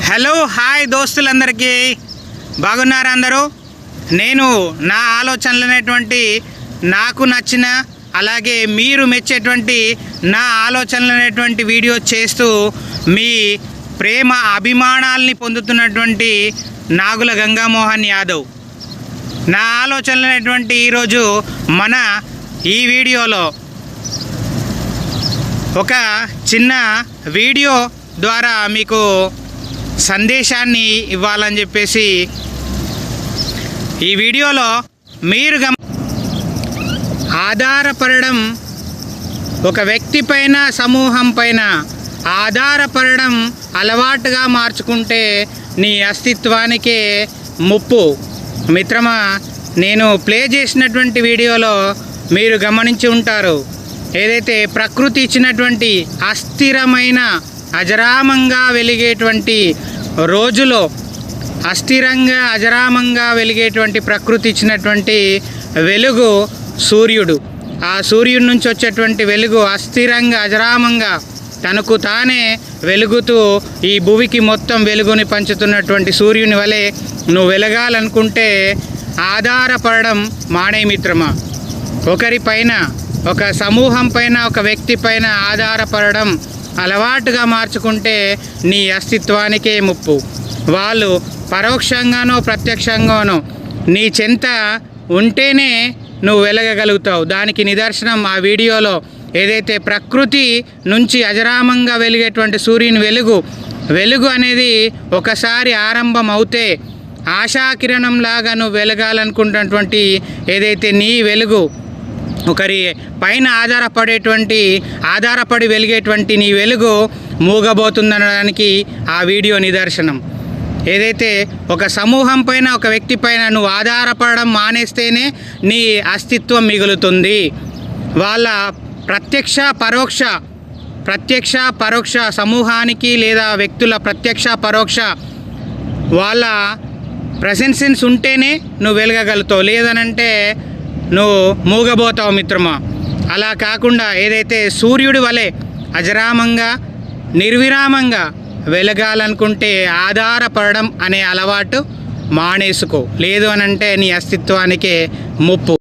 Hello hi దోస్తులందరికీ బాగున్నారా అందరూ? నేను నా ఆలోచనలు అనేటువంటి నాకు నచ్చిన అలాగే మీరు మెచ్చేటువంటి నా ఆలోచనలు అనేటువంటి వీడియో చేస్తూ మీ ప్రేమ అభిమానాల్ని పొందుతున్నటువంటి నాగుల గంగామోహన్ యాదవ్. నా ఆలోచనలు అనేటువంటి ఈరోజు మన ఈ వీడియోలో ఒక చిన్న వీడియో ద్వారా మీకు సందేశాన్ని ఇవ్వాలని చెప్పేసి ఈ వీడియోలో మీరు ఆధారపడడం, ఒక వ్యక్తి పైన సమూహం పైన ఆధారపడడం అలవాటుగా మార్చుకుంటే నీ అస్తిత్వానికే ముప్పు. మిత్రమా, నేను ప్లే చేసినటువంటి వీడియోలో మీరు గమనించి ఉంటారు, ఏదైతే ప్రకృతి ఇచ్చినటువంటి అస్థిరమైన అజరామంగా వెలిగేటువంటి రోజులో అస్థిరంగా అజరామంగా వెలిగేటువంటి ప్రకృతి ఇచ్చినటువంటి వెలుగు సూర్యుడు. ఆ సూర్యుడి నుంచి వచ్చేటువంటి వెలుగు అస్థిరంగా అజరామంగా తనకు తానే వెలుగుతూ ఈ భూమికి మొత్తం వెలుగుని పంచుతున్నటువంటి సూర్యుని వలె నువ్వు వెలగాలనుకుంటే ఆధారపడడం మానే మిత్రమా. ఒకరిపైన, ఒక సమూహం పైన, ఒక వ్యక్తి పైన ఆధారపడడం అలవాటుగా మార్చుకుంటే నీ అస్తిత్వానికే ముప్పు. వాళ్ళు పరోక్షంగానో ప్రత్యక్షంగానో నీ చెంత ఉంటేనే నువ్వు వెలగగలుగుతావు. దానికి నిదర్శనం ఆ వీడియోలో ఏదైతే ప్రకృతి నుంచి అజరామంగా వెలిగేటువంటి సూర్యుని వెలుగు అనేది ఒకసారి ఆరంభం అవుతే ఆశాకిరణంలాగా నువ్వు వెలగాలనుకుంటున్నటువంటి ఏదైతే నీ వెలుగు, ఒకరి పైన ఆధారపడి వెలిగేటువంటి నీ వెలుగు మూగబోతుందనడానికి ఆ వీడియో నిదర్శనం. ఏదైతే ఒక సమూహం పైన, ఒక వ్యక్తి పైన నువ్వు ఆధారపడడం మానేస్తేనే నీ అస్తిత్వం మిగులుతుంది. వాళ్ళ ప్రత్యక్ష పరోక్ష సమూహానికి లేదా వ్యక్తుల ప్రత్యక్ష పరోక్ష వాళ్ళ ప్రెసెన్సెన్స్ ఉంటేనే నువ్వు వెలగగలుగుతావు, లేదనంటే నువ్వు మూగబోతావు మిత్రమా. అలా కాకుండా ఏదైతే సూర్యుడి వలె అజరామంగా నిర్విరామంగా వెలగాలనుకుంటే ఆధారపడడం అనే అలవాటు మానేసుకో, లేదు అనంటే నీ అస్తిత్వానికే ముప్పు.